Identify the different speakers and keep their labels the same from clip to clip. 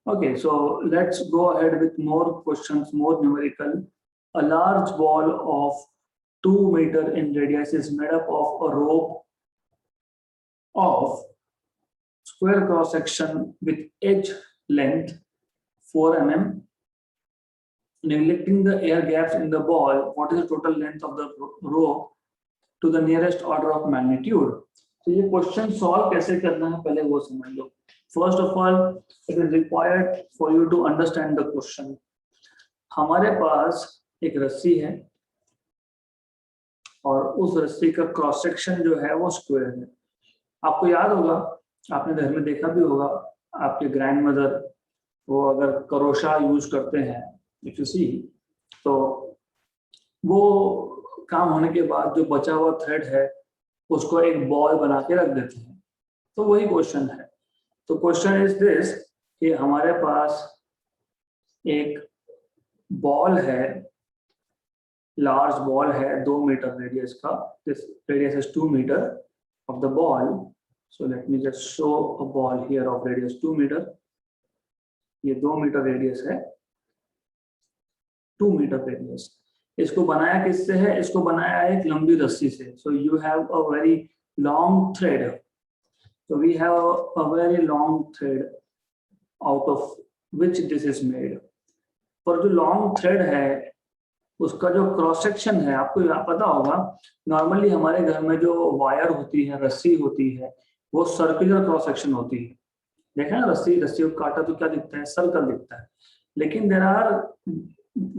Speaker 1: Okay, so let's go ahead with more questions, more numerical. A large ball of 2 meter in radius is made up of a rope of square cross section with edge length 4 mm. Neglecting the air gaps in the ball, what is the total length of the rope to the nearest order of magnitude? तो ये question solve कैसे करना है पहले वो समझ लो. First of all it is required for you to understand the question. हमारे पास एक रस्सी है और उस रस्सी का क्रॉस सेक्शन जो है वो स्क्वायर है. आपको याद होगा, आपने घर में देखा भी होगा, आपके ग्रैंड मदर वो अगर करोशा यूज करते हैं इफ यू सी, तो वो काम होने के बाद जो बचा हुआ थ्रेड है उसको एक बॉल बना के रख देते हैं. तो वही क्वेश्चन है. तो क्वेश्चन इज दिस कि हमारे पास एक बॉल है, लार्ज बॉल है 2 मीटर रेडियस का. This radius is 2 metre of the ball. So let me just show a ball here of radius 2 metre. ये 2 मीटर रेडियस है, 2 मीटर रेडियस. इसको बनाया किससे है? इसको बनाया है एक लंबी रस्सी से. So you have a very long thread. So we have a very long thread out of which this is made. पर जो लॉन्ग थ्रेड है उसका जो क्रॉस सेक्शन है, आपको पता होगा नॉर्मली हमारे घर में जो वायर होती है, रस्सी होती है, वो सर्कुलर क्रॉस सेक्शन होती है. देखा ना, रस्सी को काटा तो क्या दिखता है? सर्कल दिखता है. लेकिन there are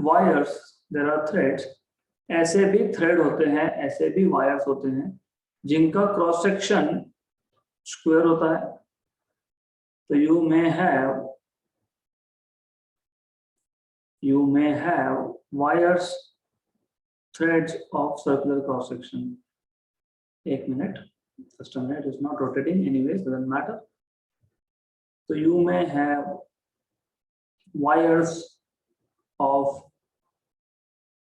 Speaker 1: wires, there are threads. ऐसे भी थ्रेड होते हैं, ऐसे भी वायर्स होते हैं जिनका क्रॉस सेक्शन स्क्वायर होता है. तो you may have wires, threads of circular cross section. एक minute, just a minute, it's not rotating anyways, doesn't matter. So you may have wires of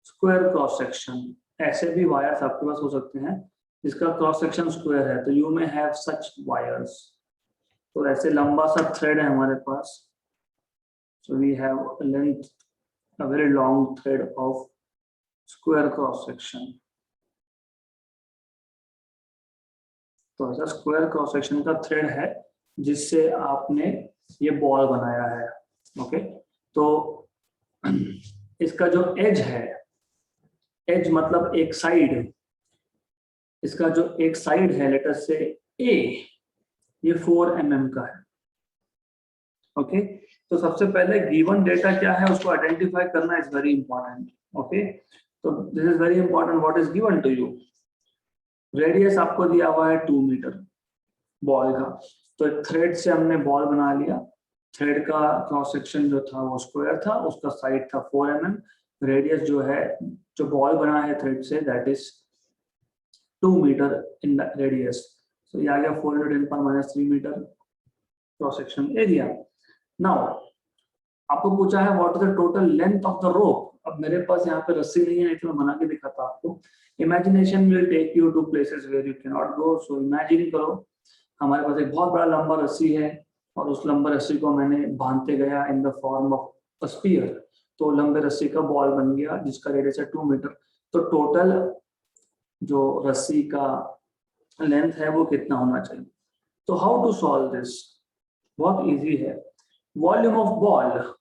Speaker 1: square cross section. ऐसे भी wires आपके पास हो सकते हैं जिसका क्रॉस सेक्शन स्क्वायर है. तो you may have such wires. तो ऐसे लंबा सा थ्रेड है हमारे पास. So we have a length, a very long thread of square cross section. तो ऐसा स्क्वायर क्रॉस सेक्शन का थ्रेड है जिससे आपने ये बॉल बनाया है. ओके, तो इसका जो एज है, एज मतलब एक साइड, इसका जो एक साइड है लेटर से ए, ये 4 mm का है. ओके, तो सबसे पहले गिवन डेटा क्या है उसको आइडेंटिफाई करना इज वेरी इंपॉर्टेंट. ओके, तो this is very important. What is given to you? Radius आपको दिया हुआ है 2 मीटर बॉल का. तो एक थ्रेड से हमने बॉल बना लिया. थ्रेड का क्रॉस सेक्शन जो था वो स्क्वायर था, उसका साइड था 4 mm. रेडियस जो है, जो बॉल बना है थ्रेड से, that is 2 meter in the radius. So ये आ गया 400 × 10⁻³ meter cross section area. Now आपको पूछा है what is the total length of the rope. अब मेरे पास यहाँ पे रस्सी नहीं है, नहीं तो मैं बना के दिखाता आपको. Imagination will take you to places where you cannot go. So imagine करो हमारे पास एक बहुत बड़ा लंबा रस्सी है और उस लंबे रस्सी को मैंने बांधते गया in the form of a spear. तो लंबे रस्सी का बॉल बन गया जिसका रेडियस है 2 मीटर. तो टोटल जो रस्सी का लेंथ है वो कितना होना चाहिए? तो हाउ टू सॉल्व दिस? बहुत इजी है. वॉल्यूम ऑफ बॉल,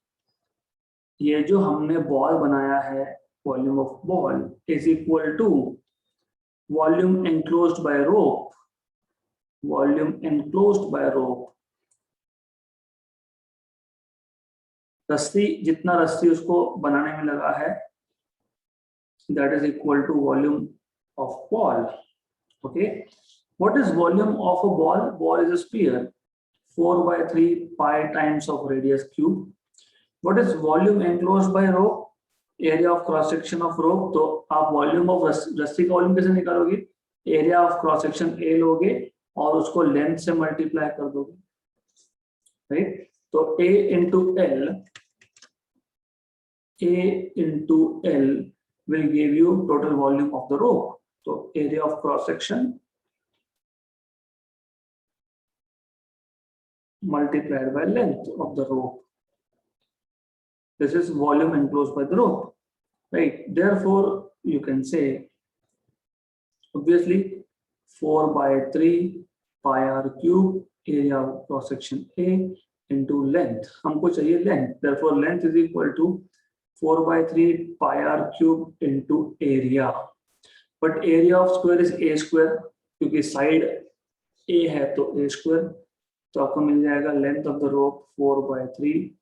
Speaker 1: ये जो हमने बॉल बनाया है, volume of ball is equal to volume enclosed by rope. Volume enclosed by rope, रस्सी, जितना रस्सी उसको बनाने में लगा है, that is equal to volume of ball. Okay, what is volume of a ball? Ball is a sphere, 4/3 pi times of radius cube. What is volume enclosed by rope? Area of cross section of rope. तो आप volume of रस्सी का volume कैसे निकालोगे? Area of cross section A लोगे और उसको length से मल्टीप्लाई कर दोगे, राइट? तो A into L will give you total volume of the rope. तो area of cross section multiplied by length of the rope. This is volume enclosed by the rope, right? Therefore, you can say, obviously, 4 by 3 pi r cube area of cross section A into length. हमको चाहिए length. Therefore, length is equal to 4 by 3 pi r cube into area. But area of square is a square, क्योंकि side A है तो a square. तो आपको मिल जाएगा length of the rope 4 by 3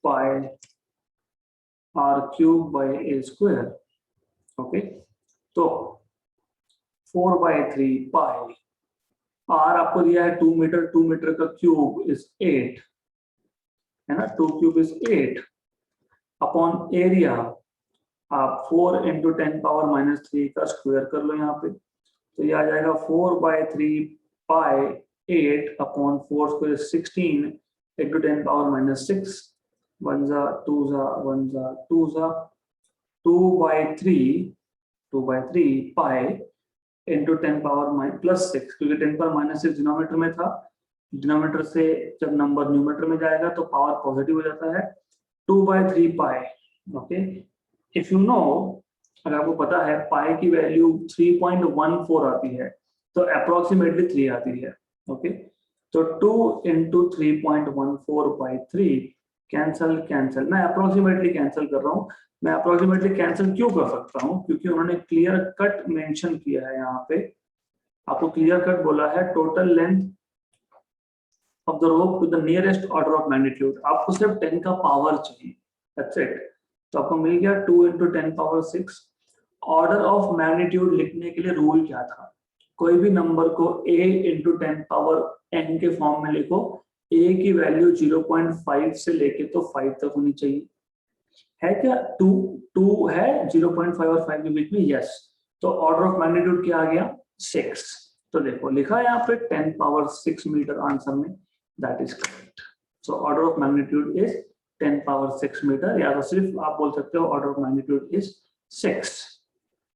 Speaker 1: pi r cube by a square. Okay, तो 4 by 3 pi r आपको दिया है 2 मीटर, 2 मीटर का क्यूब इज 8 है ना, 2 क्यूब इज 8 अपॉन एरिया आप 4 into 10 पावर -3 का स्क्वायर कर लो यहाँ पे, तो ये आ जाएगा 4 by 3 pi 8 upon 4 square 16 into 10 power -6 1 जा 2 जा 1 जा 2 जा 2 by 3 pi into 10 पावर +6, क्योंकि 10 पावर -6 डिनोमिनेटर में था, डिनोमिनेटर से जब नंबर न्यूमरेटर में जाएगा तो पावर पॉजिटिव हो जाता है, 2 by 3 pi. Okay, if you know, अगर आपको पता है पाई की वैल्यू 3.14 आती है तो अप्रोक्सीमेटली 3 आती है. ओके, तो 2 into 3.14 by 3 कैंसल. मैं अप्रोक्सीमेटली कैंसल कर रहा हूँ. मैं अप्रोक्सीमेटली कैंसिल क्यों कर सकता हूँ? क्योंकि उन्होंने क्लियर कट मेंशन किया है यहाँ पे, आपको क्लियर कट बोला है total length of the rope to the nearest order of magnitude. आपको सिर्फ 10 का पावर चाहिए, दैट्स इट. तो आपको मिल गया 2 into 10 power 6. Order of magnitude लिखने के लिए रूल क्या था? कोई भी नंबर को a into 10 पावर n के फॉर्म में लिखो, a की वैल्यू 0.5 से लेके तो 5 तक होनी चाहिए. है क्या? 2 है 0.5 और 5 के बीच में, यस. तो ऑर्डर ऑफ मैग्नीट्यूड क्या आ गया? 6. तो देखो लिखा है यहाँ पे 10 पावर 6 मीटर आंसर में, that is correct. So order of magnitude is 10 power 6 metre, या तो सिर्फ आप बोल सकते हो ऑर्डर ऑफ मैग्नीट्यूड इज 6.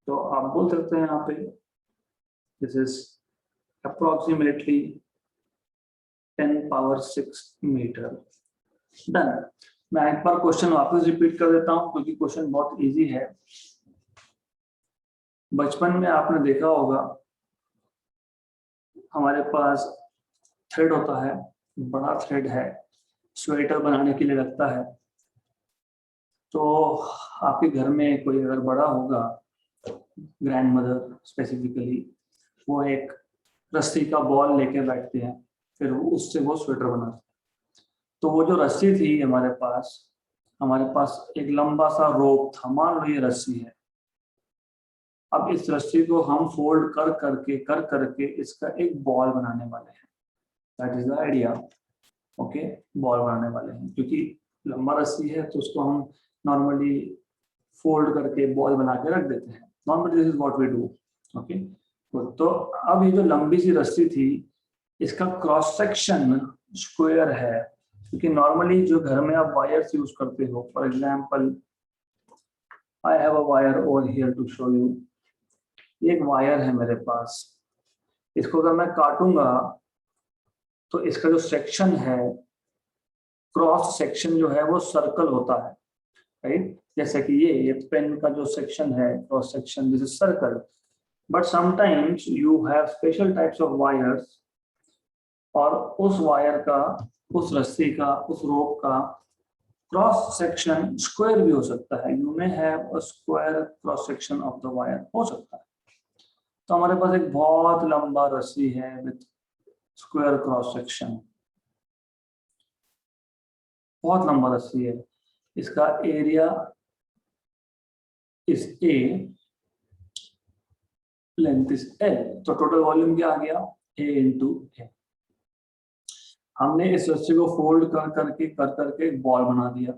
Speaker 1: तो आप बोल सकते हैं यहाँ पे this is approximately 10 power 6 metre. Done. मैं एक बार क्वेश्चन वापस रिपीट कर देता हूं क्योंकि क्वेश्चन बहुत इजी है. बचपन में आपने देखा होगा हमारे पास थ्रेड होता है, बड़ा थ्रेड है, स्वेटर बनाने के लिए लगता है. तो आपके घर में कोई अगर बड़ा होगा, ग्रैंड मदर स्पेसिफिकली, वो एक रस्सी का बॉल लेके बैठते हैं, फिर उससे वो स्वेटर बनाते हैं. तो वो जो रस्सी थी हमारे पास एक लंबा सा रोप था, मान लो ये रस्सी है. अब इस रस्सी को हम फोल्ड कर करके इसका एक बॉल बनाने वाले हैं. That is the idea. Okay, ball बनाने वाले हैं क्योंकि लंबा रस्सी है तो उसको हम नॉर्मली फोल्ड करके बॉल बना के रख देते हैं. Normally this is what we do. Okay, तो अब ये जो लंबी सी रस्सी थी, इसका क्रॉस सेक्शन स्क्वायर है, क्योंकि नॉर्मली जो घर में आप वायर्स यूज करते हो, for example I have a wire over here to show you. एक वायर है मेरे पास, इसको अगर मैं काटूंगा तो इसका जो सेक्शन है, क्रॉस सेक्शन जो है वो सर्कल होता है, राइट? जैसे कि ये पेन का जो सेक्शन है, cross section, this is circle. But sometimes you have special types of wires, और उस वायर का, उस रस्सी का, उस रोप का क्रॉस सेक्शन स्क्वायर भी हो सकता है. You may have a square cross section of the wire, हो सकता है. तो हमारे पास एक बहुत लंबा रस्सी है विद स्क्वायर क्रॉस सेक्शन, बहुत लंबा रस्सी है. इसका area is A, length is L. तो टोटल वॉल्यूम क्या आ गया? A into A. हमने इस रस्सी को फोल्ड कर करके एक बॉल बना दिया,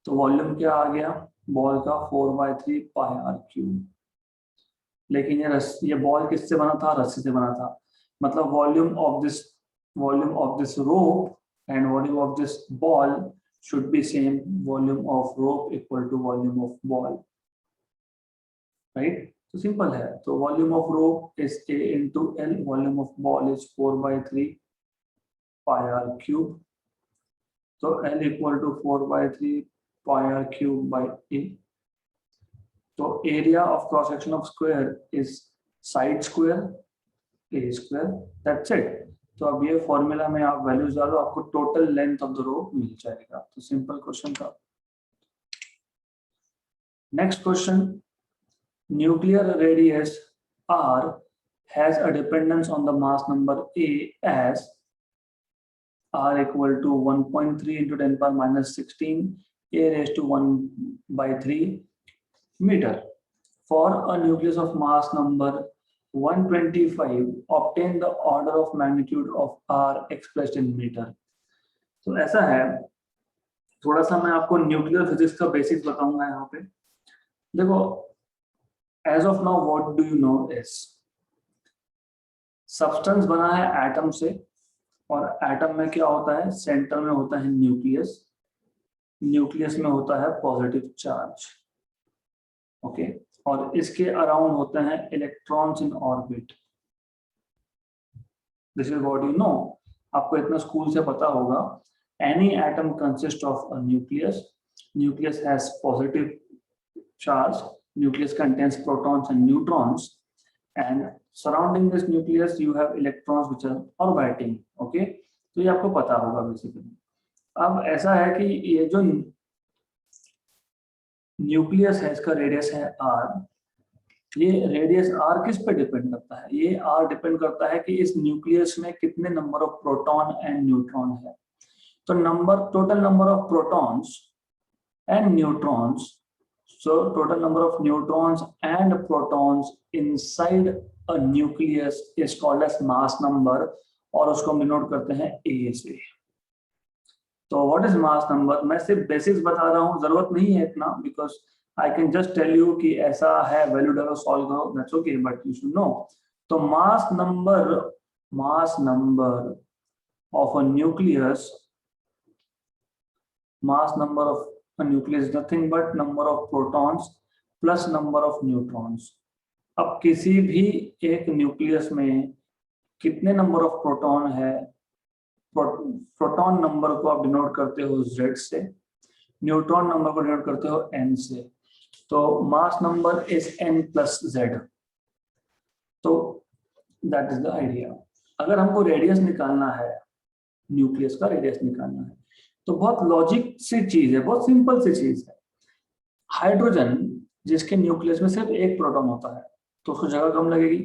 Speaker 1: तो वॉल्यूम क्या आ गया बॉल का? 4 by 3 pi r cube. लेकिन ये बॉल किससे बना था? रस्सी से बना था. मतलब volume of this rope and volume of this ball should be same. Volume of rope equal to volume of ball, right? So simple है. तो volume of rope is A into L, volume of ball is 4 by 3 pi r cube. So L equal to 4 by 3 pi r cube by a. तो area of cross section of square is side square A square, that's it. तो अब ये formula में आप values डालो, आपको total length of the row मिल जाएगा। तो सिंपल क्वेश्चन था। Next question, nuclear radius r has a dependence on the mass number a as r equal to 1.3 into 10 power minus 16 a raised to 1 by 3 meter. For a nucleus of mass number 125, obtain the order of magnitude of r expressed in meter. तो ऐसा है, थोड़ा सा मैं आपको nuclear physics का basics बताऊंगा यहाँ पे। देखो, as of now what do you know is, substance बना है एटम से, और एटम में क्या होता है, सेंटर में होता है न्यूक्लियस, न्यूक्लियस में होता है पॉजिटिव चार्ज, ओके, और इसके अराउंड होते हैं electrons in orbit. This is what you no, आपको इतना स्कूल से पता होगा। Any atom consist of a nucleus, nucleus has positive charge, nucleus contains protons and neutrons, and surrounding this nucleus you have electrons which are orbiting, okay, तो ये आपको पता होगा बेसिकली। अब ऐसा है कि ये जो न्यूक्लियस है, इसका रेडियस है r, ये रेडियस r किस पे डिपेंड करता है, ये r डिपेंड करता है कि इस न्यूक्लियस में कितने number of proton and neutron है। तो total number of protons and neutrons, so total number of neutrons and protons inside a nucleus is called as mass number, और उसको हम डिनोट करते हैं A से। तो what is mass number, मैं सिर्फ बेसिक्स बता रहा हूँ, जरूरत नहीं है इतना, because I can just tell you कि ऐसा है, वैल्यू डालो, सॉल्व करो, that's okay, but you should know। तो mass number of a nucleus, mass number of a nucleus is nothing but number of protons plus number of neutrons। अब किसी भी एक न्यूक्लियस में कितने नंबर ऑफ प्रोटॉन है, proton number को आप डिनोट करते हो Z से, न्यूट्रॉन नंबर को डिनोट करते हो N से। तो mass number is N plus Z। तो दैट इज द आइडिया। अगर हमको रेडियस निकालना है, न्यूक्लियस का रेडियस निकालना है, तो बहुत लॉजिक सी चीज है, बहुत सिंपल सी चीज है। हाइड्रोजन जिसके न्यूक्लियस में सिर्फ एक प्रोटॉन होता है तो उसको जगह कम लगेगी।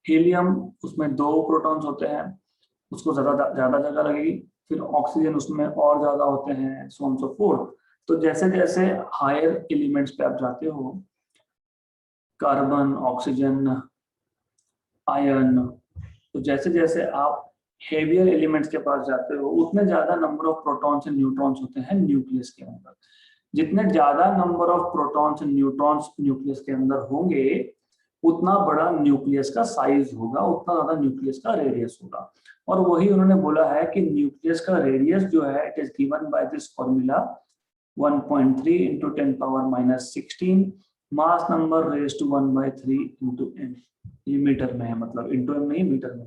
Speaker 1: हीलियम, उसमें 2 प्रोटॉन्स होते हैं, उसको ज्यादा जगह लगेगी। फिर ऑक्सीजन, उसमें और ज्यादा होते हैं, सो ऑन सो फोर्थ। तो जैसे जैसे हायर एलिमेंट्स पे आप जाते हो, कार्बन, ऑक्सीजन, आयरन, तो जैसे जैसे आप हेवियर एलिमेंट्स के पास जाते हो, उतने ज्यादा number of protons and neutrons होते हैं न्यूक्लियस के अंदर। जितने ज्यादा number of protons and neutrons nucleus के अंदर होंगे, उतना बड़ा न्यूक्लियस का साइज होगा, उतना ज्यादा न्यूक्लियस का रेडियस होगा। और वही उन्होंने बोला है कि न्यूक्लियस का रेडियस जो है, it is given by this formula 1.3 into 10 power minus 16 mass number raised to 1/3 into n। ये मीटर में है, मतलब इंटू m नहीं, मीटर में,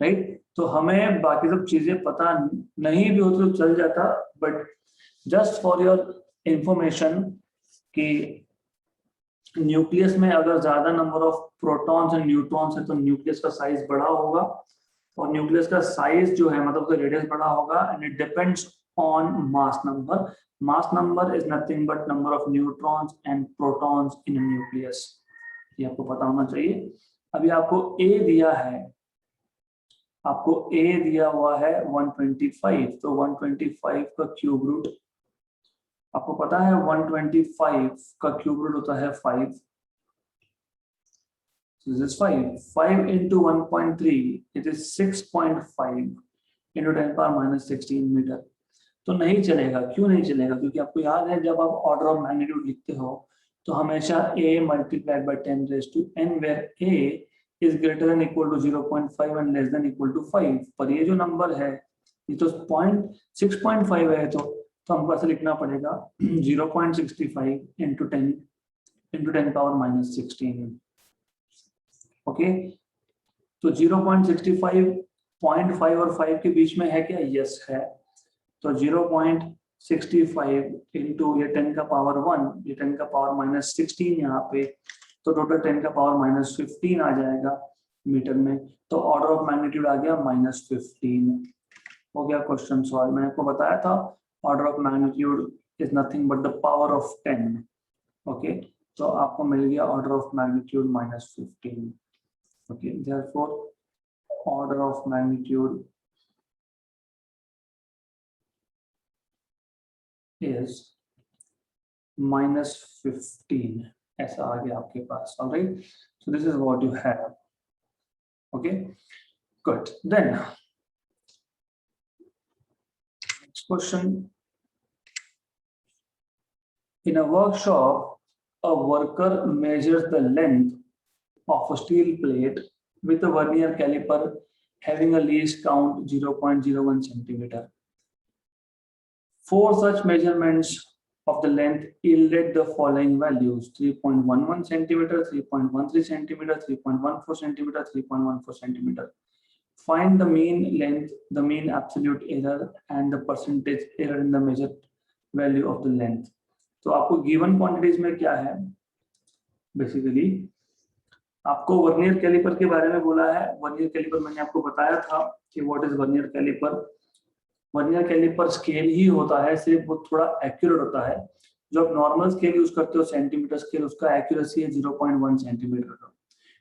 Speaker 1: राइट। तो हमें बाकी सब चीजें पता नहीं भी होती तो चल जाता, but just for your information कि न्यूक्लियस में अगर ज्यादा number of protons and neutrons है तो न्यूक्लियस का साइज बड़ा होगा, और न्यूक्लियस का साइज जो है मतलब उसका रेडियस बड़ा होगा, and it depends on mass number. Mass number is nothing but number of neutrons and protons in nucleus. ये आपको पता होना चाहिए। अभी आपको A दिया है, आपको A दिया हुआ है 125, तो 125 का क्यूब रूट आपको पता है, 125 का क्यूब रूट होता है 5। So this is 5 into 1.3, it is 6.5 into 10 power minus 16 metre. तो नहीं चलेगा। क्यों नहीं चलेगा? क्योंकि आपको याद है जब आप ऑर्डर ऑफ मैग्नीट्यूड लिखते हो तो हमेशा A multiplied by 10 raised to n, where A is greater than equal to 0.5 and less than equal to 5। पर ये जो नंबर है ये तो 6.5 है, तो हमको ऐसे लिखना पड़ेगा 0.65 into 10 power minus 16। ओके, तो 0.65 0.5 और 5 के बीच में है क्या? यस है। तो 0.65 65 इंटू ये 10 का पावर 1, ये 10 का पावर -16 यहाँ पे, तो टोटल 10 का पावर -15 आ जाएगा मीटर में। तो ऑर्डर ऑफ मैग्नीट्यूड आ गया -15। हो गया क्वेश्चन सॉल्व। मैंने आपको बताया था order of magnitude is nothing but the power of 10। Okay, तो आपको मिल गया order of magnitude -15। Okay, therefore order of magnitude is -15, ऐसा आ गया आपके पास। Alright, so this is what you have. Okay, good. Then next question. In a workshop, a worker measures the length of a steel plate with a vernier caliper having a least count 0.01 centimeter. 4 such measurements of the length yielded the following values: 3.11 centimeter, 3.13 centimeter, 3.14 centimeter, 3.14 centimeter. Find the mean length, the mean absolute error, and the percentage error in the measured value of the length. तो आपको given quantities में क्या है, basically आपको vernier caliper के बारे में बोला है। वर्नियर कैलिपर मैंने आपको बताया था कि what is vernier calliper. Vernier calliper scale ही होता है, सिर्फ वो थोड़ा एक्यूरेट होता है। जो आप नॉर्मल स्केल यूज करते हो सेंटीमीटर स्केल, उसका एक्यूरेसी है 0.1 सेंटीमीटर का।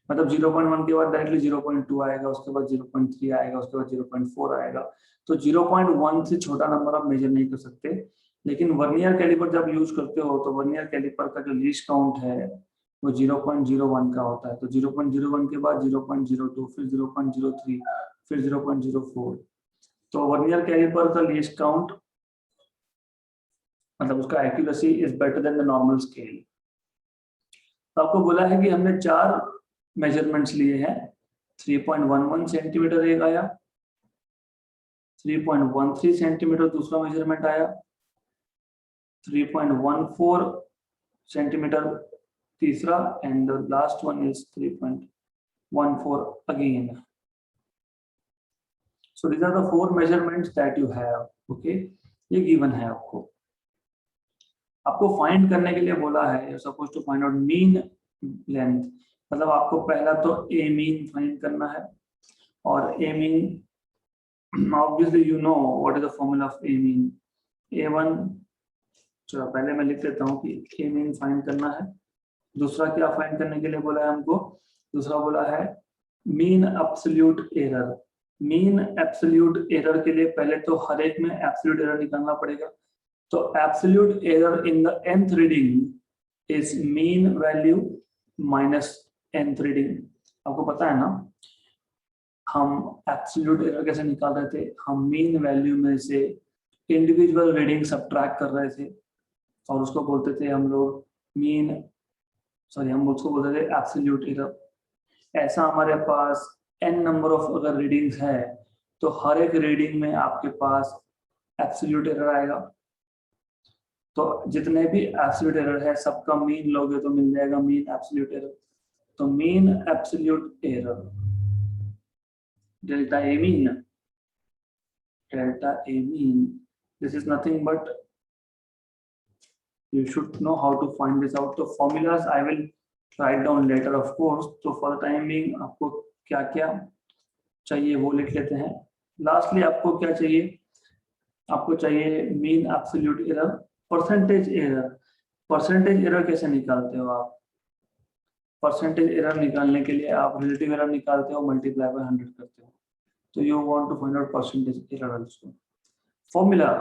Speaker 1: मतलब 0.1 के बाद डायरेक्टली 0.2 आएगा, उसके बाद 0.3 आएगा, उसके बाद 0.4 आएगा। तो 0.1 से छोटा नंबर आप मेजर नहीं कर सकते। लेकिन वर्नियर कैलिपर जब यूज करते हो तो वर्नियर कैलिपर का जो लीस्ट काउंट है वो 0.01 का होता है। तो 0.01 के बाद 0.02, फिर 0.03, फिर 0.04। तो वर्नियर कैलिपर का लीस्ट काउंट मतलब उसका accuracy is better than the normal scale. तो आपको बोला है कि हमने 4 मेजरमेंट्स लिए हैं। 3.11 सेंटीमीटर एक आया, 3.13 सेंटीमीटर दूसरा मेजरमेंट आया, 3.14 सेंटीमीटर तीसरा, and the last one is 3.14 again. So these are the 4 measurements that you have. Okay, ये given है आपको। आपको फाइंड करने के लिए बोला है, you're supposed to find out mean length। मतलब आपको पहला तो a mean फाइंड करना है, और a mean obviously you know what is the formula of a mean। a1, चलो पहले मैं लिख देता हूँ कि a mean फाइंड करना है। दूसरा क्या फाइंड करने के लिए बोला है हमको? दूसरा बोला है mean absolute error. Mean absolute error के लिए पहले तो हर एक में एब्सोल्यूट एरर निकालना पड़ेगा। तो absolute error in the nth reading is mean value minus nth reading. आपको पता है ना, हम एब्सोल्यूट एरर कैसे निकाल रहे थे? हम मीन वैल्यू में से इंडिविजुअल रीडिंग सबट्रैक्ट कर रहे थे और उसको बोलते थे हम लोग हम उसको बोलते थे एब्सोल्यूट एरर। ऐसा हमारे पास n नंबर ऑफ अगर रीडिंग्स है तो हर एक रीडिंग में आपके पास एब्सोल्यूट एरर आएगा। तो जितने भी एब्सोल्यूट एरर है सबका मीन लोगे तो मिल जाएगा मीन एब्सोल्यूट एरर। तो mean absolute error delta A mean, this is nothing but you should know how to find this out। तो formulas I will write down later of course। तो for the time being आपको क्या क्या चाहिए वो लिख लेते हैं। लास्टली आपको क्या चाहिए? आपको चाहिए mean absolute error, percentage error. Percentage error कैसे निकालते हो आप? परसेंटेज एरर निकालने के लिए आप रिलेटिव एरर निकालते हो, मल्टीप्लाई बाय 100 करते हो। तो you want to find out percentage error also. Formula,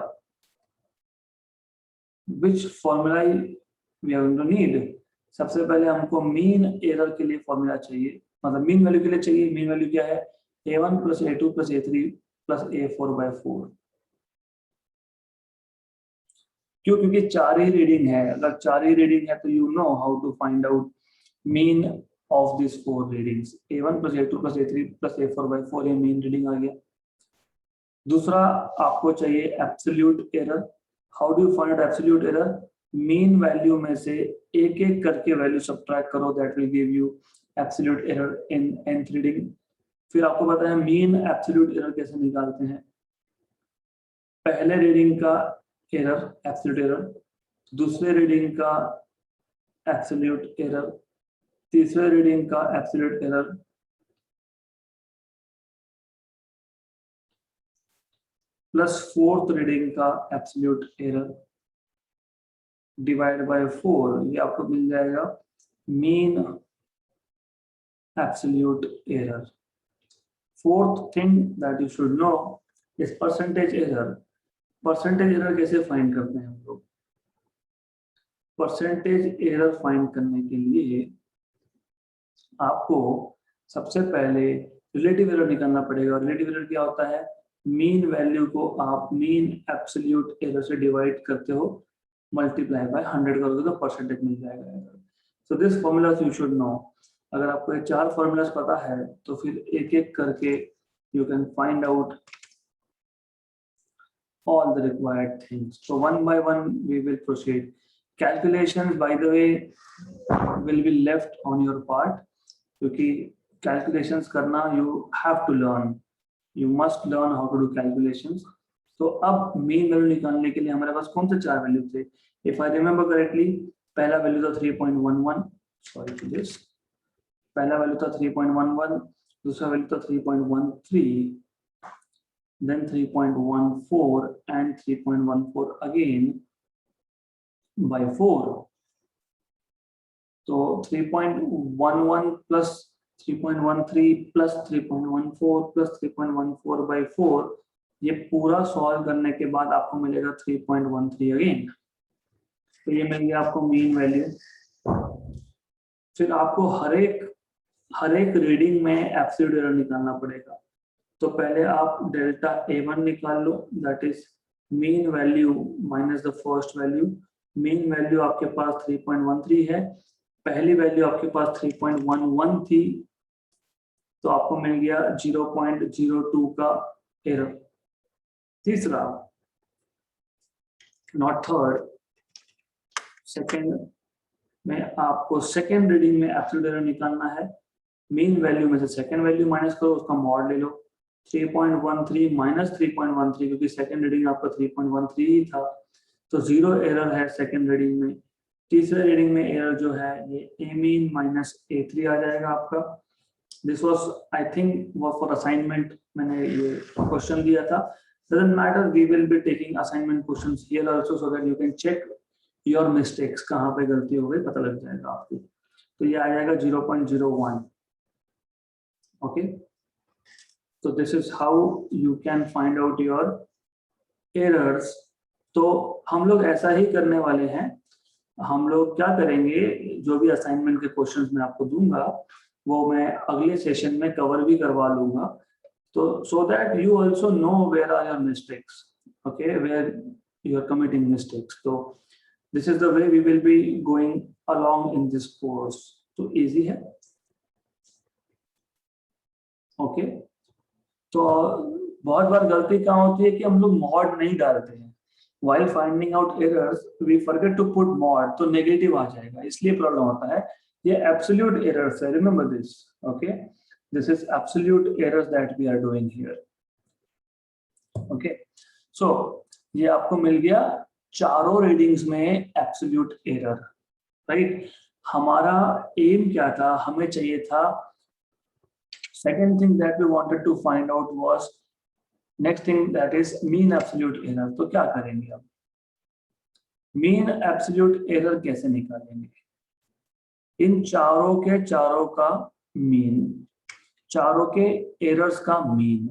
Speaker 1: which formula we are going to need? सबसे पहले हमको मीन एरर के लिए फॉर्मूला चाहिए, मतलब मीन वैल्यू के लिए चाहिए। मीन वैल्यू क्या है? a1 plus a2 plus a3 plus a4/4। क्यों? क्योंकि 4 ही रीडिंग है। अगर 4 ही रीडिंग है तो you know how to find out mean of this 4 readings. a1 plus a2 plus a3 plus a4/4 ये मीन रीडिंग आ गया। दूसरा आपको चाहिए absolute error. How do you find out absolute error? Mean value में से एक एक करके वैल्यू सबट्रैक्ट करो, that will give you absolute error in nth reading. फिर आपको पता है मीन एब्सोल्यूट एरर कैसे निकालते हैं? पहले रीडिंग का एरर, एब्सोल्यूट एरर, दूसरे रीडिंग का एब्सोल्यूट एरर, तीसरे रीडिंग का absolute error, plus fourth reading का एब्सोल्यूट एरर डिवाइड बाय 4, ये आपको मिल जाएगा mean absolute error. Fourth thing that you should no is percentage error. Percentage error कैसे फाइंड करते हैं हम लोग? परसेंटेज एरर फाइंड करने के लिए आपको सबसे पहले रिलेटिव एरर निकालना पड़ेगा। रिलेटिव एरर क्या होता है? मीन वैल्यू को आप मीन एब्सोल्यूट एरर से डिवाइड करते हो, मल्टीप्लाई बाय 100 करोगे तो परसेंटेज मिल जाएगा error. So this formula you should no. अगर आपको ये 4 फॉर्मूलाज पता है तो फिर एक एक करके you can find out all the required things. So one by one we will proceed. Calculations, by the way, will be left on your part, क्योंकि calculations करना you have to learn. You must learn how to do calculations. तो अब mean value निकालने के लिए हमारे पास कौन से 4 वैल्यू थे? If I remember correctly, पहला वैल्यू था 3.11. Sorry for this. पहला वैल्यू था 3.11, दूसरा वैल्यू था 3.13. then 3.14 and 3.14 again by 4. So 3.11 plus 3.13 plus 3.14 plus 3.14 by 4, ये पूरा सॉल्व करने के बाद आपको मिलेगा 3.13 अगेन। तो ये मिल गया आपको मीन वैल्यू। फिर आपको हर एक रीडिंग में एब्सोल्यूट एरर निकालना पड़ेगा। तो पहले आप डेल्टा A1 निकाल लो, that is mean value minus the first value. Mean value आपके पास 3.13 है, पहली वैल्यू आपके पास 3.11 थी, तो आपको मिल गया 0.02 का एरर। तीसरा, नॉट थर्ड, सेकेंड में आपको सेकेंड रीडिंग में एब्सोल्यूट एरर निकालना है। मीन वैल्यू में से सेकेंड वैल्यू माइनस करो, उसका मॉड ले लो। 3.13 माइनस 3.13, क्योंकि सेकेंड रीडिंग आपका 3.13 ही था, तो 0 एरर है सेकेंड रीडिंग में। तीसरे रीडिंग में एरर जो है ये ए मीन माइनस A3 आ जाएगा आपका। दिस वाज आई थिंक वो फॉर असाइनमेंट मैंने ये क्वेश्चन दिया था। Doesn't matter, we will be taking assignment questions here also so that you can check your mistakes, कहाँ पे गलती हो गई पता लग जाएगा आपको। तो ये आ जाएगा 0.01। Okay, so this is how you can find out your errors। तो हम लोग ऐसा ही करने वाले हैं। हम लोग क्या करेंगे, जो भी असाइनमेंट के क्वेश्चंस मैं आपको दूंगा वो मैं अगले सेशन में कवर भी करवा लूंगा, तो so that you also know where are your mistakes, okay, where you are committing mistakes। तो this is the way we will be going along in this course। तो easy है, ओके। तो बहुत बार गलती कहाँ होती है कि हम लोग मॉड नहीं डालते हैं। While finding out errors, we forget to put mod, तो नेगेटिव आ जाएगा, इसलिए प्रॉब्लम होता है। ये एब्सोल्यूट एरर्स है, remember this, okay. This is absolute errors that we are doing here, okay. So ये आपको मिल गया चारों रीडिंग्स में एब्सोल्यूट एरर, राइट। हमारा एम क्या था, हमें चाहिए था, second thing that we wanted to find out was next thing, that is mean absolute error। तो क्या करेंगे अब, mean absolute error कैसे निकालेंगे? इन चारों के चारों का मीन, चारों के एरर्स का mean.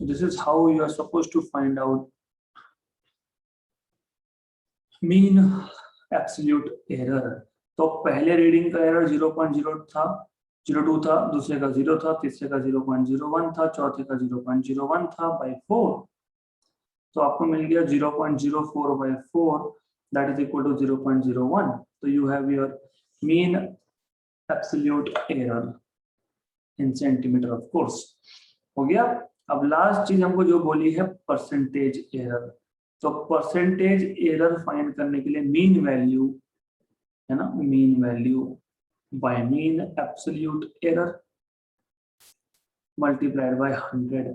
Speaker 1: So this is how you are supposed to find out mean absolute error। तो पहले रीडिंग का एरर 0.0 था, 0.2 था, दूसरे का 0 था, तीसरे का 0.01 था, चौथे का 0.01 था by 4। तो आपको मिल गया 0.04 by 4, that is equal to 0.01। तो you have your mean absolute error in centimeter of course। हो गया। अब लास्ट चीज हमको जो बोली है परसेंटेज एरर। तो परसेंटेज एरर फाइंड करने के लिए मीन वैल्यू है ना, mean value by mean absolute error multiplied by 100।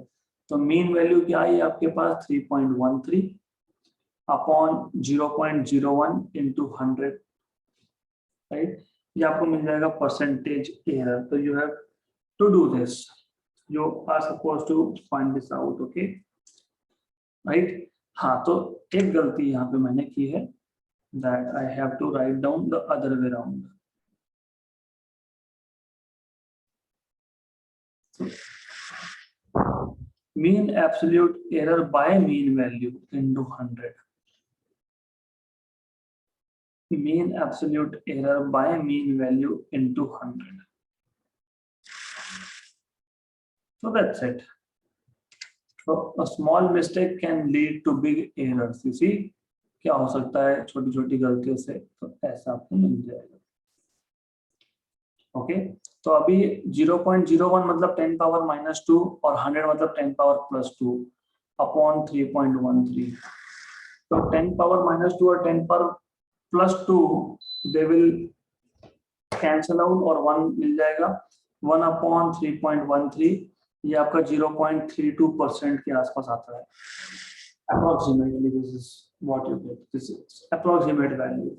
Speaker 1: तो मीन वैल्यू क्या आई आपके पास 3.13 अपॉन 0.01 इंटू 100, राइट। ये आपको मिल जाएगा परसेंटेज एरर। तो you have to do this, you are suppose to find this out, okay, right. हाँ, तो एक गलती यहाँ पे मैंने की है, that I have to write down the other way around. Mean absolute error by mean value into 100. Mean absolute error by mean value into 100. So that's it. So a small mistake can lead to big errors. You see, क्या हो सकता है छोटी छोटी गलतियों से, तो ऐसा आपको मिल जाएगा। ओके, तो अभी 0.01 मतलब 10 पावर -2 और 100 मतलब 10 पावर +2 अपॉन 3.13। तो 10 पावर -2 और 10 power +2 they will cancel out और 1 मिल जाएगा। 1 अपॉन 3.13 ये आपका 0.32% के आसपास आता है। Approximately this is what you get. This is approximate value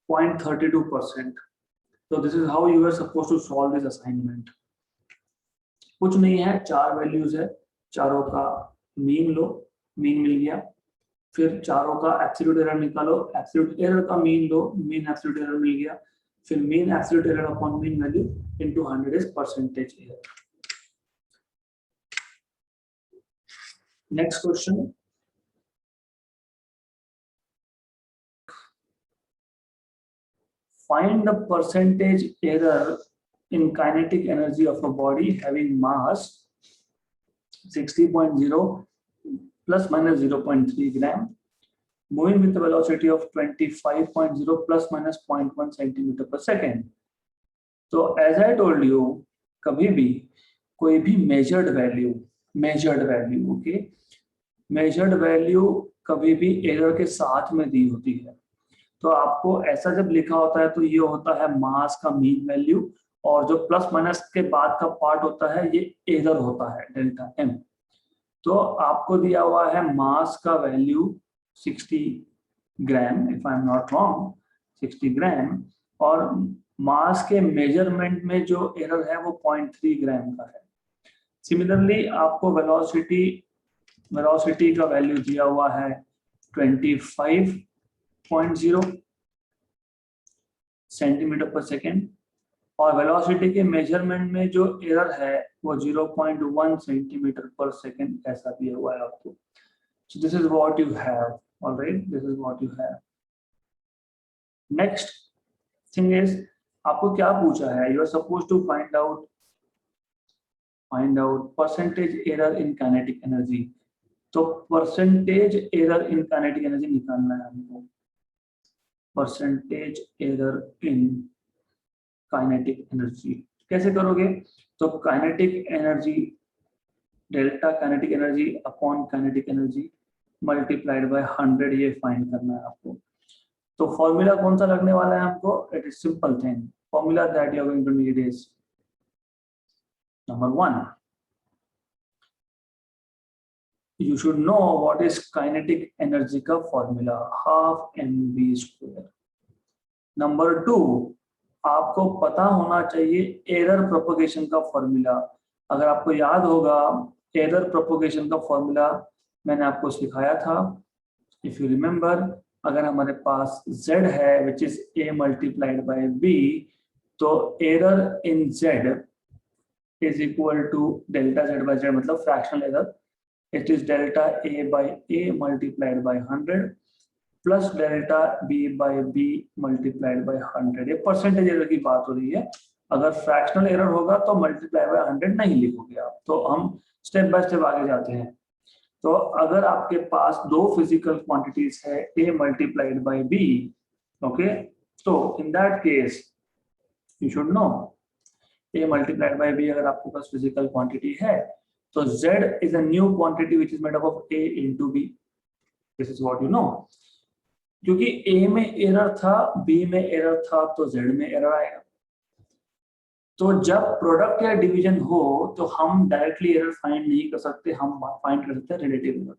Speaker 1: 0.32%. So this is how you are supposed to solve this assignment. कुछ नहीं है, 4 वैल्यूज है, चारों का मीन लो, मीन मिल गया, फिर चारों का एब्सोल्यूट एरर निकालो, एब्सोल्यूट एरर का मीन लो, मीन एब्सोल्यूट एरर मिल गया, फिर mean absolute error upon mean value into 100 is percentage error. Next question, find the percentage error in kinetic energy of a body having mass 60.0 plus minus 0.3 gram, moving with a velocity of 25.0 plus minus 0.1 centimeter per second. तो as I told you, कभी भी कोई भी measured value, okay, measured value कभी भी error के साथ में दी होती है। तो आपको ऐसा जब लिखा होता है तो ये होता है मास का मीन वैल्यू, और जो प्लस माइनस के बाद का पार्ट होता है ये एरर होता है डेल्टा एम। तो आपको दिया हुआ है मास का value 60 gram, if I am not wrong 60 ग्राम, और मास के मेजरमेंट में जो एरर है वो 0.3 ग्राम का है। सिमिलरली आपको वेलोसिटी का वैल्यू दिया हुआ है 25.0 सेंटीमीटर पर सेकेंड, और वेलोसिटी के मेजरमेंट में जो एरर है वो 0.1 सेंटीमीटर पर सेकेंड ऐसा दिया हुआ है आपको। So this is what you have, all right, this is what you have. Next thing is, आपको क्या पूछा है, you are supposed to find out percentage error in kinetic energy. तो percentage error in kinetic energy निकालना है हमको, percentage error in kinetic energy. कैसे करोगे, तो kinetic energy delta kinetic energy upon kinetic energy multiplied by 100 ये find करना है आपको। तो फॉर्मूला कौन सा लगने वाला है हमको, it is simple thing, formula that you are going to need is number 1, you should know what is kinetic energy का फॉर्मूला, हाफ mv²। नंबर 2, आपको पता होना चाहिए एरर प्रोपगेशन का फॉर्मूला। अगर आपको याद होगा एरर प्रोपगेशन का फॉर्मूला मैंने आपको सिखाया था, इफ यू रिमेंबर, अगर हमारे पास z है which is a multiplied by b, तो error in z is equal to delta z by z, मतलब fractional error, it is delta a by a multiplied by 100 plus delta b by b multiplied by 100। ये percentage error की बात हो रही है, अगर fractional error होगा तो मल्टीप्लाई बाय 100 नहीं लिखोगे आप। तो हम स्टेप बाय स्टेप आगे जाते हैं। तो अगर आपके पास दो फिजिकल क्वांटिटीज है a multiplied by b, okay, तो in that case you should know a multiplied by b अगर आपके पास फिजिकल क्वांटिटी है तो z is a new quantity which is made up of a into b, this is what you know. क्योंकि a में एरर था, b में एरर था, तो z में एरर आएगा। तो जब प्रोडक्ट या डिवीजन हो तो हम डायरेक्टली एरर फाइंड नहीं कर सकते, हम फाइंड कर सकते हैं रिलेटिव एरर।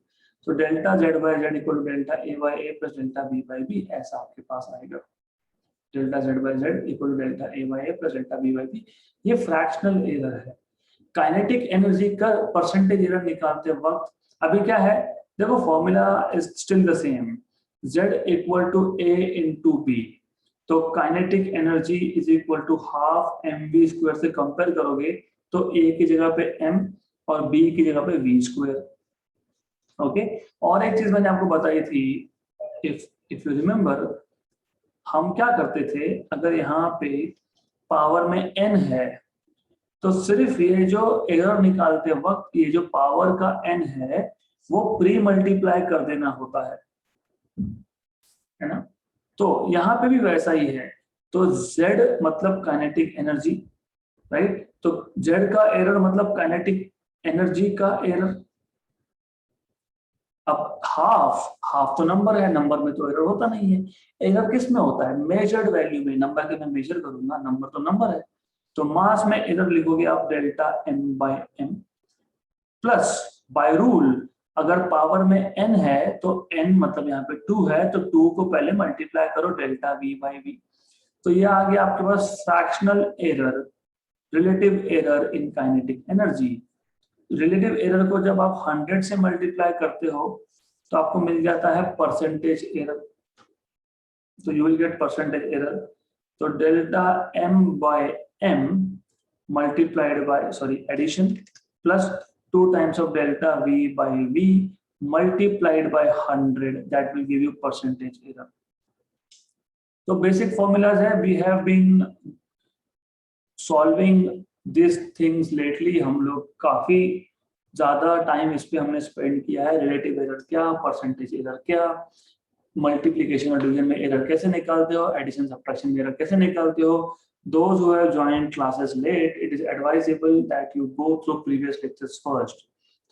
Speaker 1: तो delta Z by Z equal to delta A by A plus delta B by B, ऐसा आपके पास आएगा। Delta Z by Z equal to delta A by A plus delta B by B. ये fractional error है। Kinetic energy का percentage error निकालते वक्त अभी क्या है, देखो formula is still the same, z equal to a into B. तो kinetic energy is equal to half mv square से कंपेयर करोगे तो a की जगह पे m और b की जगह पे v स्क्वायर। ओके, और एक चीज मैंने आपको बताई थी, इफ यू रिमेम्बर, हम क्या करते थे, अगर यहाँ पे पावर में n है तो सिर्फ ये जो एरर निकालते वक्त ये जो पावर का n है वो प्री मल्टीप्लाई कर देना होता है ना। तो यहाँ पे भी वैसा ही है। तो z मतलब काइनेटिक एनर्जी, राइट। तो z का एरर मतलब काइनेटिक एनर्जी का एरर। अब हाफ तो नंबर है, नंबर में तो एरर होता नहीं है। एरर किस में होता है, मेजर्ड वैल्यू में। नंबर के मैं मेजर करूंगा, नंबर तो नंबर है। तो मास में एरर लिखोगे आप delta m by M plus by rule अगर पावर में n है तो n मतलब यहाँ पे 2 है तो 2 को पहले मल्टीप्लाई करो डेल्टा v बाई v। तो ये आ गया आपके पास fractional error, relative error in kinetic energy. Relative error को जब आप 100 से मल्टीप्लाई करते हो तो आपको मिल जाता है परसेंटेज एरर। तो you will get percentage error. तो delta m by m multiplied by addition plus 2 times of delta v by v multiplied by 100, that will give you percentage error. So basic formulas है, we have been solving these things lately। हम लोग काफी ज्यादा time इस पे हमने spend किया है। रिलेटिव एरर क्या, परसेंटेज एरर क्या, मल्टीप्लिकेशन और डिवीजन में एरर कैसे निकालते हो, एडिशन सब्ट्रैक्शन में एरर कैसे निकालते हो। Those who have joined classes late, it is advisable that you go through previous lectures first.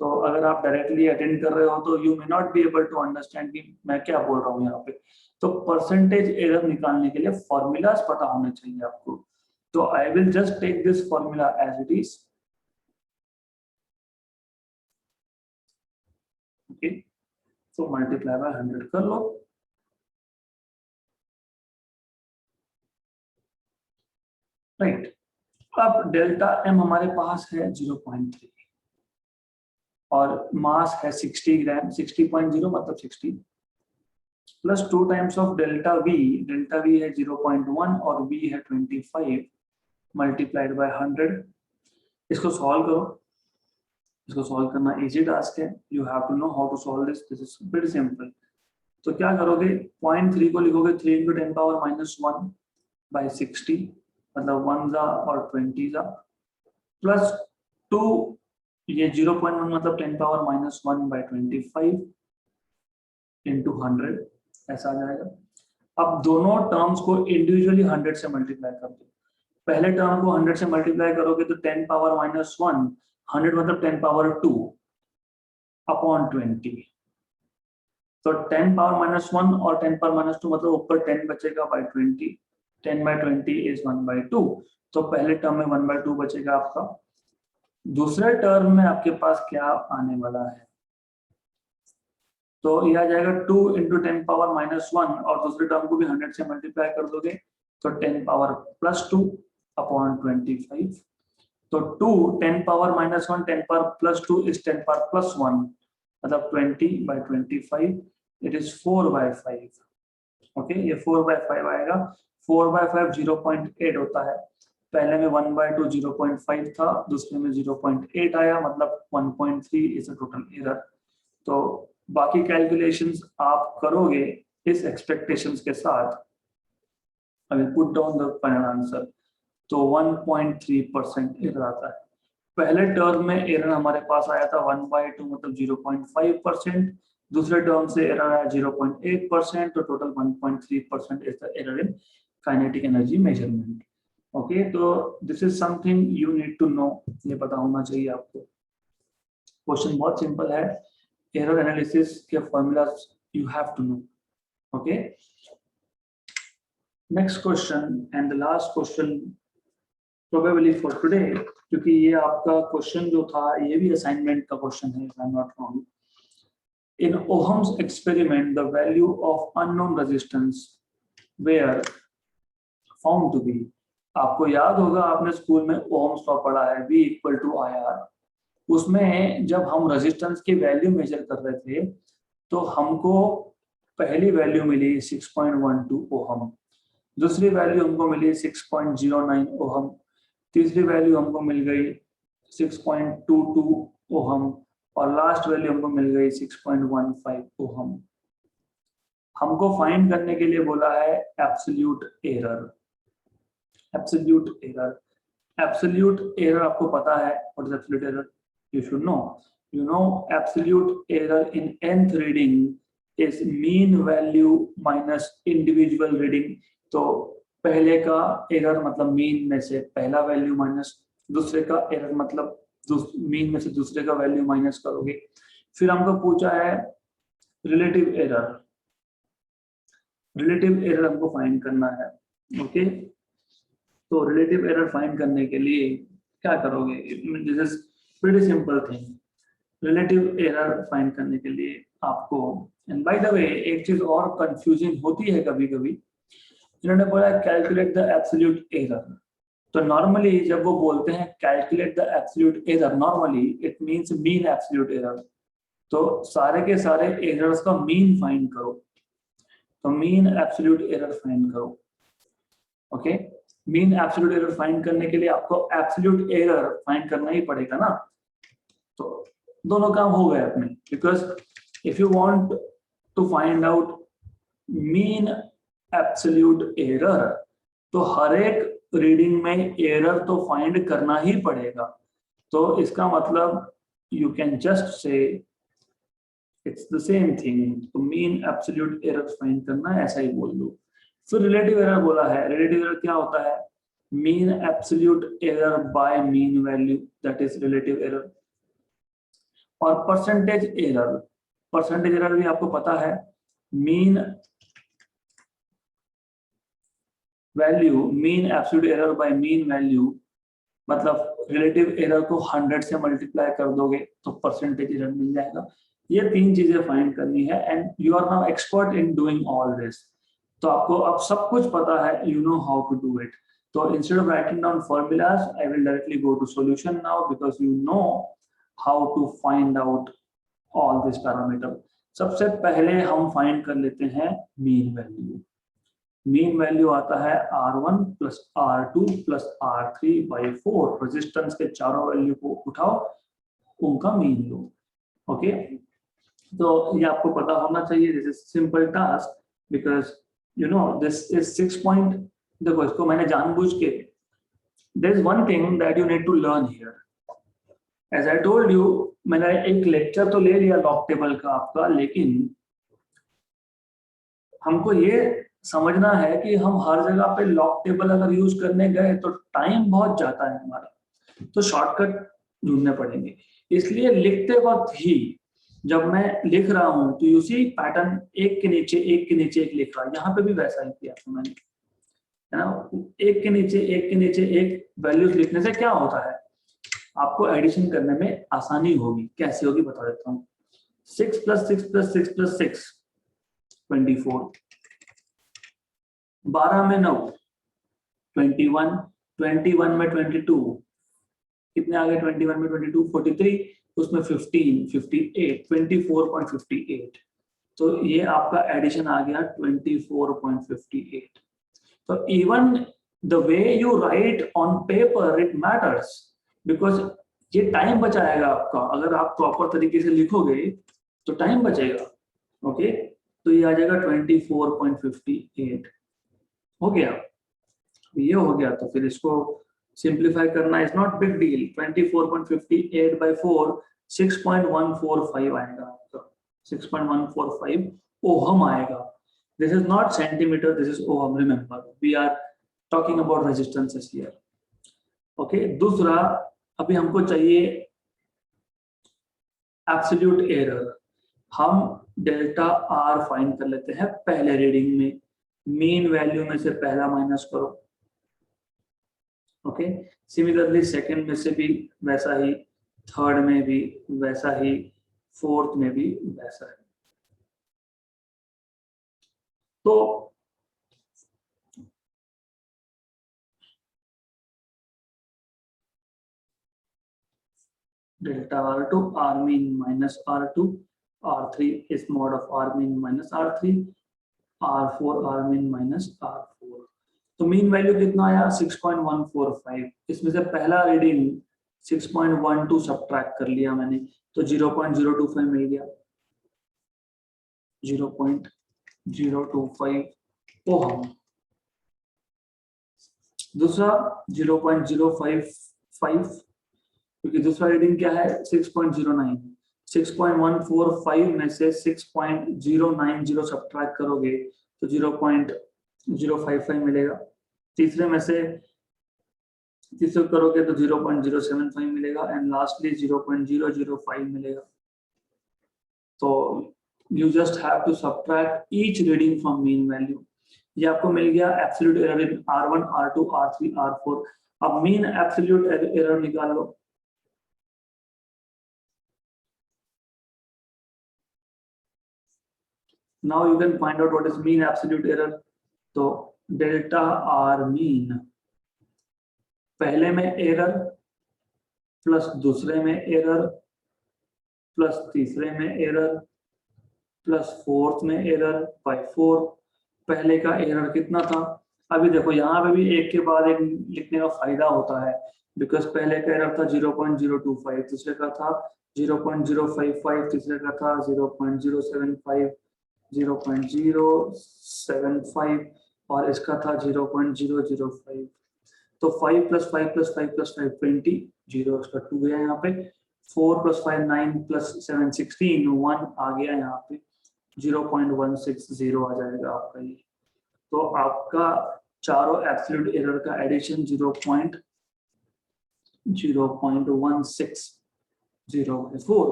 Speaker 1: तो अगर आप डायरेक्टली अटेंड कर रहे हो तो you may not be able to understand कि मैं क्या बोल रहा हूँ यहाँ पे। तो परसेंटेज एरर निकालने के लिए फॉर्मूलाज पता होने चाहिए आपको। तो I will just take this formula as it is. Okay, so multiply by 100 कर लो। राइट, अब डेल्टा m हमारे पास है 0.3 और मास है 60 ग्राम, 60.0 मतलब 60 plus 2 times of delta v है 0.1 और v है 25 मल्टीप्लाइड बाय 100। इसको सॉल्व करो। इसको सॉल्व करना इजी टास्क है। You have to know how to solve this, this is very simple. तो क्या करोगे, 0.3 को लिखोगे 3 into 10 power minus 1 by 60 मतलब 1 जा और 20 जा प्लस 2 ये 0.1 मतलब 10 power minus 1 by 25 into 100 ऐसा आ जाएगा। अब दोनों टर्म्स को इंडिविजुअली 100 से मल्टीप्लाई कर दो। पहले टर्म को 100 से मल्टीप्लाई करोगे तो 10 power minus 1, 100 मतलब 10 power 2 अपॉन 20। तो 10 power minus 1 और 10 power minus 2 मतलब ऊपर 10 बचेगा by 20, 10 by 20 is 1/2। तो पहले टर्म में 1/2 बचेगा आपका। दूसरे टर्म में आपके पास क्या आने वाला है, तो यह आ जाएगा 2 into 10 power minus 1 और दूसरे टर्म को भी 100 से मल्टीप्लाई कर दोगे तो 10 power plus 2 अपॉन 25। तो 2 10 power minus 1 10 power plus 2 is 10 power plus 1 मतलब 20 by 25 it is 4/5। ओके, ये 4/5 आएगा। 4/5 0.8 होता है। पहले में 1/2 0.5 था, दूसरे में 0.8 आया मतलब 1.3 इज अ टोटल एरर। तो बाकी कैलकुलेशंस आप करोगे इस एक्सपेक्टेशंस के साथ। I will put down the final answer. तो 1.3% एरर आता है। पहले टर्म में एरर हमारे पास आया था 1/2 मतलब 0.5%, दूसरे टर्म से एरर आया 0.8%, तो total 1.3% is the error in kinetic energy measurement. Okay, तो this is something you need to know, ये पता होना चाहिए आपको। क्वेश्चन बहुत सिंपल है, एरर एनालिसिस के formulas you have to know. Okay, next question and the last question probably for today, क्योंकि ये आपका क्वेश्चन जो था ये भी असाइनमेंट का क्वेश्चन है, if I am not wrong. In Ohm's experiment the value of unknown resistance were found to be. आपको याद होगा, आपने स्कूल में ओहम्स लॉ पढ़ा है, V इक्वल टू IR। उसमें जब हम रेजिस्टेंस की वैल्यू मेजर कर रहे थे तो हमको पहली वैल्यू मिली 6.12 ओहम, दूसरी वैल्यू हमको मिली 6.09 ओहम, तीसरी वैल्यू हमको मिल गई 6.22 ओहम और लास्ट वैल्यू हमको मिल गई 6.15 ओहम। हमको फाइंड करने के लिए बोला है absolute error. Absolute error, absolute error आपको पता है, what is absolute error? You should know. You know absolute error in nth reading is mean value minus individual reading. तो पहले का एरर मतलब मीन में से पहला वैल्यू माइनस दूसरे का एरर मतलब मीन में से दूसरे का वैल्यू माइनस करोगे। फिर हमको पूछा है रिलेटिव एरर। रिलेटिव एरर हमको फाइंड करना है। ओके, तो रिलेटिव एरर फाइंड करने के लिए क्या करोगे? This is pretty simple thing। Relative error find करने के लिए आपको, एंड बाय द वे एक चीज और कंफ्यूजिंग होती है कभी कभी, इन्होंने बोला कैलकुलेट द एब्सोल्यूट एरर। तो नॉर्मली जब वो बोलते हैं calculate the absolute error, normally it means mean absolute error. तो सारे के सारे एरर्स का मीन फाइंड करो, तो मीन एब्सोल्यूट एरर फाइंड करो। Okay, mean absolute error find करने के लिए आपको एब्सोल्यूट एरर फाइंड करना ही पड़ेगा ना। तो दोनों काम हो गए अपने, because if you want to find out mean absolute error तो हर एक रीडिंग में एरर तो फाइंड करना ही पड़ेगा। तो इसका मतलब you can just say it's the same thing, तो मीन एब्सोल्यूट एरर फाइंड करना है, ऐसा ही बोल दो। फिर रिलेटिव एरर बोला है। रिलेटिव एरर क्या होता है? Mean absolute error bye mean value, that is relative error. और परसेंटेज एरर, परसेंटेज एरर भी आपको पता है, mean value, mean absolute error bye mean value, मतलब रिलेटिव एरर को 100 से मल्टीप्लाई कर दोगे तो परसेंटेज एरर मिल जाएगा। ये तीन चीजें फाइंड करनी है and you are now expert in doing all this. तो आपको अब सब कुछ पता है, you know how to do it. तो instead of writing down formulas I will directly go to solution now, because you know how to find out all this parameter। सबसे पहले हम फाइंड कर लेते हैं मीन वैल्यू। मीन वैल्यू आता है R1 plus R2 plus R3 by 4। Resistance के चारों वैल्यू को उठाओ, उनका मीन लो। ओके, तो ये आपको पता होना चाहिए। This is simple task because you know this is 6 point. देखो इसको मैंने जानबूझ के, there is one thing that you need to learn here. As I told you, मैंने एक लेक्चर तो ले लिया लॉग टेबल का आपका, लेकिन हमको ये समझना है कि हम हर जगह पे लॉग टेबल अगर यूज करने गए तो टाइम बहुत जाता है हमारा, तो शॉर्टकट ढूंढने पड़ेंगे। इसलिए लिखते वक्त ही जब मैं लिख रहा हूं तो यू सी पैटर्न, एक के नीचे एक के नीचे एक लिख रहा है। यहाँ पे भी वैसा ही किया था मैंने, है ना, एक के नीचे एक के नीचे एक वैल्यूज लिखने से क्या होता है, आपको एडिशन करने में आसानी होगी। कैसे होगी बता देता हूँ। 6 प्लस 6 प्लस 6 प्लस 6 24, 12 में 9 21, 21 में 22, कितने आ गए 21 में 22 43, उसमें 15 58, 24.58। तो ये आपका एडिशन आ गया 24.58। तो even the way you right on paper it matters, because ये टाइम बचाएगा आपका। अगर आप प्रॉपर तरीके से लिखोगे तो टाइम बचेगा। ओके, तो ये आ जाएगा 24.58। हो गया, ये हो गया। तो फिर इसको सिंप्लीफाई करना is not big deal. 24.58 by 4 6.145 आएगा आपका, 6.145 ओहम आएगा। This is not centimetre, this is ohm. Remember we are talking about resistances here. Okay, दूसरा अभी हमको चाहिए एब्सोल्यूट एरर। हम डेल्टा आर फाइंड कर लेते हैं पहले रीडिंग में। मीन वैल्यू में से पहला माइनस करो, ओके। सिमिलरली सेकंड में से भी वैसा ही, थर्ड में भी वैसा ही, फोर्थ में भी वैसा ही। तो delta R2 R mean minus R2, R3 is mod of R mean minus R3, R4 R mean minus R4। तो मीन वैल्यू कितना आया 6.145। इसमें से पहला रीडिंग 6.12 सब्ट्रैक्ट कर लिया मैंने, तो 0.025 मिल गया, 0.025 ओहम। दूसरा 0.055, क्योंकि दूसरा रीडिंग क्या है 6.09। 6.145 में से 6.090 सब्ट्रैक्ट करोगे तो 0.055 मिलेगा। तीसरे में से तीसरे करोगे तो 0.075 मिलेगा एंड लास्टली 0.005 मिलेगा। तो you just have to subtract each reading from mean value. ये आपको मिल गया absolute error in R1, R2, R3, R4। अब मीन एब्सोल्यूट एरर निकाल लो। Now you can find out what is mean absolute error। तो delta R mean, पहले में error plus दूसरे में एरर प्लस तीसरे में एरर प्लस फोर्थ में एरर बाय 4। पहले का एरर कितना था, अभी देखो यहाँ पे भी एक के बाद एक लिखने का फायदा होता है, बिकॉज पहले का एरर था 0.025, दूसरे का था 0.055, तीसरे का था 0.075, 0.075 और इसका था 0.005। तो 5 + 5 + 5 + 5 20, 0 इसका 2 गया यहाँ पे। 4 + 5 9 + 7 16, 1 आ गया यहाँ पे, 0.160 आ जाएगा आपका ये। तो आपका चारों एब्सोल्यूट एरर का एडिशन 0.1604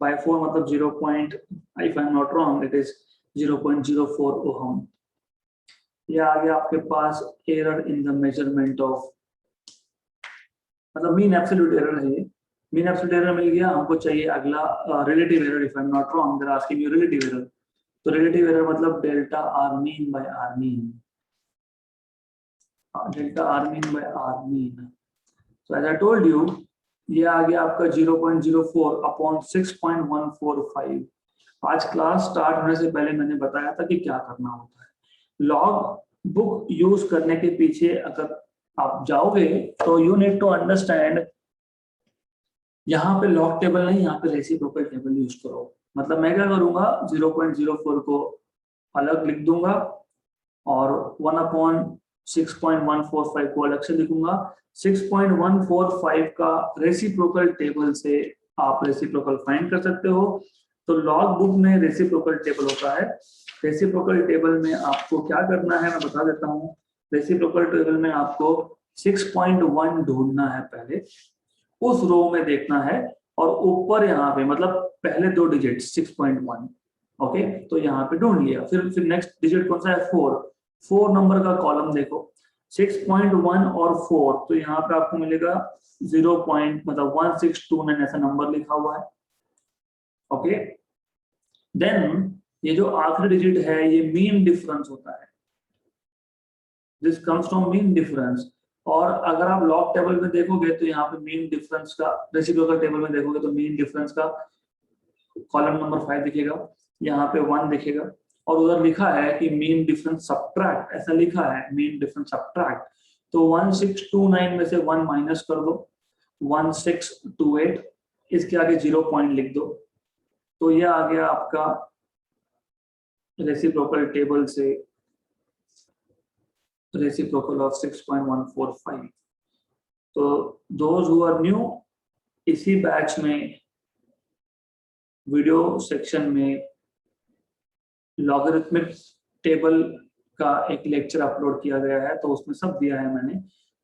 Speaker 1: by 4 मतलब 0. if I'm not wrong it is 0.04 ohm. ये आ गया आपके पास error in the measurement of, मतलब मीन एब्सोल्यूट एरर है ये। मीन एब्सोल्यूट एरर मिल गया, हमको चाहिए अगला relative error. If I am not wrong they are asking you relative error. तो रिलेटिव एरर मतलब delta R mean by R mean, delta R mean by R mean. So as I told you ये आ गया आपका 0.04 upon 6.145। आज class start होने से पहले मैंने बताया था कि क्या करना होता है। लॉग बुक यूज करने के पीछे अगर आप जाओगे तो यू नीड टू अंडरस्टैंड, यहाँ पे लॉग टेबल नहीं, यहाँ पे रेसिप्रोकल टेबल यूज करो। मतलब मैं क्या करूंगा 0.04 को अलग लिख दूंगा और 1/6.145 को अलग से लिखूंगा। 6.145 का रेसिप्रोकल टेबल से आप रेसिप्रोकल फाइंड कर सकते हो। तो लॉग बुक में रेसिप्रोकल टेबल होता है। रेसिप्रोकल टेबल में आपको क्या करना है मैं बता देता हूँ। रेसिप्रोकल टेबल में आपको 6.1 ढूंढना है, पहले उस रो में देखना है और ऊपर यहाँ पे मतलब पहले 2 डिजिट 6.1, ओके। तो यहाँ पे ढूंढ लिया, फिर नेक्स्ट डिजिट कौन सा है 4 नंबर का कॉलम देखो 6.1 और 4, तो यहाँ पे आपको मिलेगा 0. मतलब 1629 ऐसा नंबर लिखा हुआ है, ओके। देन ये जो आखिरी डिजिट है ये मीन डिफरेंस होता है, this comes from mean difference. और अगर आप लॉग टेबल में देखोगे तो यहाँ पे मीन डिफरेंस का, रेसिप्रोकल टेबल में देखोगे तो मीन डिफरेंस का कॉलम नंबर 5 दिखेगा, यहाँ पे 1 दिखेगा और उधर लिखा है कि मीन डिफरेंस सब्ट्रैक्ट, ऐसा लिखा है मीन डिफरेंस सब्ट्रैक्ट। तो 1629 में से 1 माइनस कर दो, 1628, इसके आगे 0 पॉइंट लिख दो। तो ये आ गया आपका रेसिप्रोकल टेबल से रेसिप्रोकल ऑफ 6.145। तो दोज हु आर न्यू, इसी बैच में वीडियो सेक्शन में लॉगरिथमिक टेबल का एक लेक्चर अपलोड किया गया है, तो उसमें सब दिया है मैंने।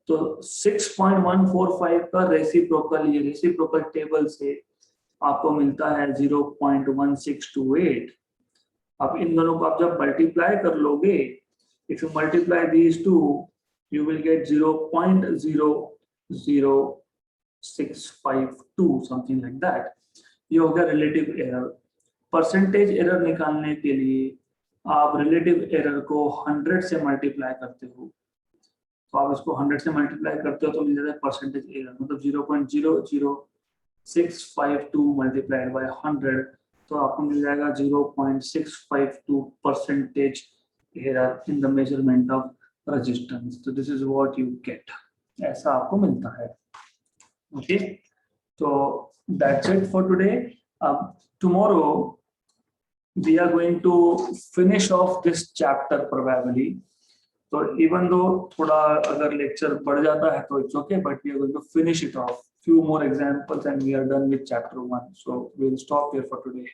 Speaker 1: तो 6.145 का रेसिप्रोकल, ये रेसिप्रोकल टेबल से आपको मिलता है 0.1628। अब इन दोनों को आप जब मल्टीप्लाई कर लोगे, if you multiply these two you will get 0.00652, something like that. ये हो गया रिलेटिव एरर। परसेंटेज एरर निकालने के लिए आप रिलेटिव एरर को 100 से मल्टीप्लाई करते हो, तो आप इसको 100 से मल्टीप्लाई करते हो तो मिल जाता है परसेंटेज एरर, मतलब 0.00652 मल्टीप्लाइड बाय 100, तो आपको मिल जाएगा 0.652 percentage error in the measurement of resistance. तो this is what you get, ऐसा आपको मिलता है। ओके, तो दैट्स इट फॉर टुडे। अब tomorrow we are going to finish off this chapter probably. So even though थोड़ा अगर lecture बढ़ जाता है तो it's okay, but we are going to finish it off. Few more examples and we are done with chapter 1. So we will stop here for today.